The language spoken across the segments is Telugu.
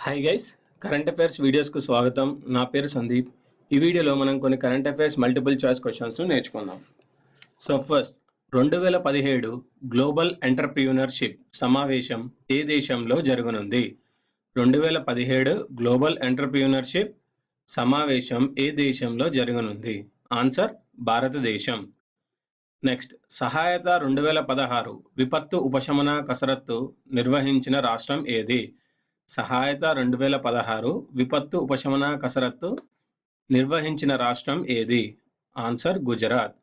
హాయ్ గైస్, కరెంట్ అఫైర్స్ వీడియోస్కు స్వాగతం. నా పేరు సందీప్. ఈ వీడియోలో మనం కొన్ని కరెంట్ అఫైర్స్ మల్టిపుల్ చాయిస్ క్వశ్చన్స్ను నేర్చుకుందాం. సో ఫస్ట్, 2017 గ్లోబల్ ఎంటర్‌ప్రెన్యూర్‌షిప్ సమావేశం ఏ దేశంలో జరగనుంది? 2017 గ్లోబల్ ఎంటర్‌ప్రెన్యూర్‌షిప్ సమావేశం ఏ దేశంలో జరగనుంది? ఆన్సర్ భారతదేశం. నెక్స్ట్, సహాయత 2016 విపత్తు ఉపశమన కసరత్తు నిర్వహించిన రాష్ట్రం ఏది? సహాయత 2016 విపత్తు ఉపశమన కసరత్తు నిర్వహించిన రాష్ట్రం ఏది? ఆన్సర్ గుజరాత్.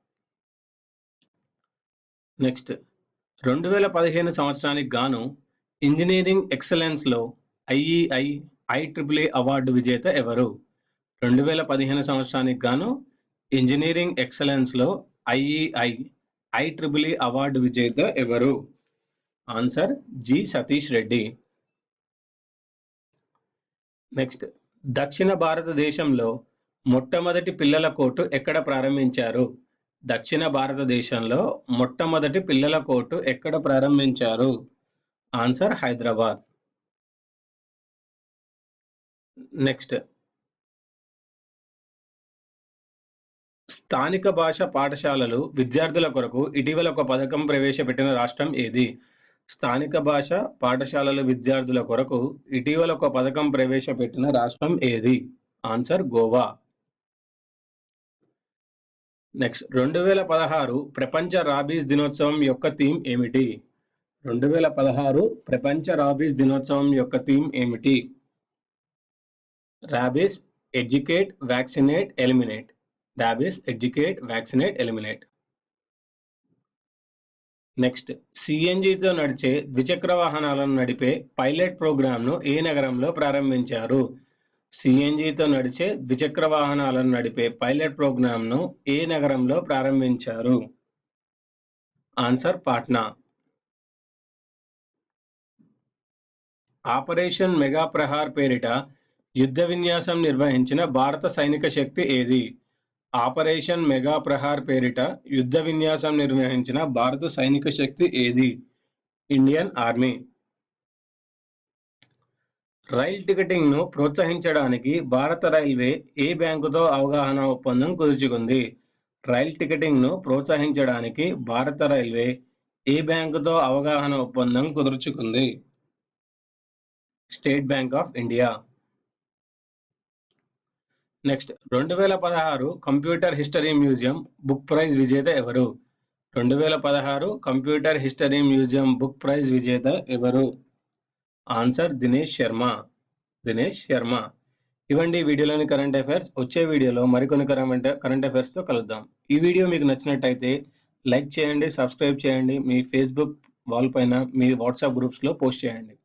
నెక్స్ట్, 2015 సంవత్సరానికి గాను ఇంజనీరింగ్ ఎక్సలెన్స్లో ఐఈఐ IEEE అవార్డు విజేత ఎవరు? 2015 సంవత్సరానికి గాను ఇంజనీరింగ్ ఎక్సలెన్స్లో ఐఈఐ IEEE అవార్డు విజేత ఎవరు? Answer G Satish Reddy. Next, దక్షిణ భారతదేశంలో మొట్టమొదటి పిల్లల కోర్టు ఎక్కడ ప్రారంభించారు? దక్షిణ భారతదేశంలో మొట్టమొదటి పిల్లల కోర్టు ఎక్కడ ప్రారంభించారు? ఆన్సర్ హైదరాబాద్. నెక్స్ట్, స్థానిక భాష పాఠశాలలు విద్యార్థుల కొరకు ఇటీవల ఒక పథకం ప్రవేశపెట్టిన రాష్ట్రం ఏది? స్థానిక భాష పాఠశాలల విద్యార్థుల కొరకు ఇటీవల ఒక పథకం ప్రవేశపెట్టిన రాష్ట్రం ఏది? ఆన్సర్ గోవా. నెక్స్ట్, 2016 ప్రపంచ రాబీస్ దినోత్సవం యొక్క థీమ్ ఏమిటి? 2016 ప్రపంచ రాబీస్ దినోత్సవం యొక్క థీమ్ ఏమిటి? Rabies, educate, vaccinate, eliminate. Rabies, educate, vaccinate, eliminate. Next, సిఎన్జితో నడిచే ద్విచక్ర వాహనాలను నడిపే పైలట్ ప్రోగ్రామ్ను ఏ నగరంలో ప్రారంభించారు? సిఎన్జితో నడిచే ద్విచక్ర వాహనాలను నడిపే పైలట్ ప్రోగ్రామ్ను ఏ నగరంలో ప్రారంభించారు? Answer Patna. Operation mega Prahar పేరిట యుద్ధ విన్యాసం నిర్వహించిన భారత సైనిక శక్తి ఏది? ఆపరేషన్ మెగా ప్రహార్ పేరిట యుద్ధ విన్యాసం నిర్వహించిన భారత సైనిక శక్తి ఏది? Indian army. రైల్ టికెటింగ్ను ప్రోత్సహించడానికి భారత రైల్వే ఏ బ్యాంకుతో అవగాహన ఒప్పందం కుదుర్చుకుంది? రైల్ టికెటింగ్ను ప్రోత్సహించడానికి భారత రైల్వే ఏ బ్యాంకుతో అవగాహన ఒప్పందం కుదుర్చుకుంది? State Bank of India. Next, 2016 computer history museum book prize విజేత ఎవరు? 2016 computer history museum book prize విజేత ఎవరు? ఆన్సర్ దినేష్ శర్మ. దినేష్ శర్మ. ఇవండి వీడియోలోని కరెంట్ అఫైర్స్. వచ్చే వీడియోలో మరికొన్ని కరెంట్ అఫైర్స్తో కలుద్దాం. ఈ వీడియో మీకు నచ్చినట్టయితే లైక్ చేయండి, సబ్స్క్రైబ్ చేయండి, మీ ఫేస్బుక్ వాల్ పైన, మీ వాట్సాప్ గ్రూప్స్లో పోస్ట్ చేయండి.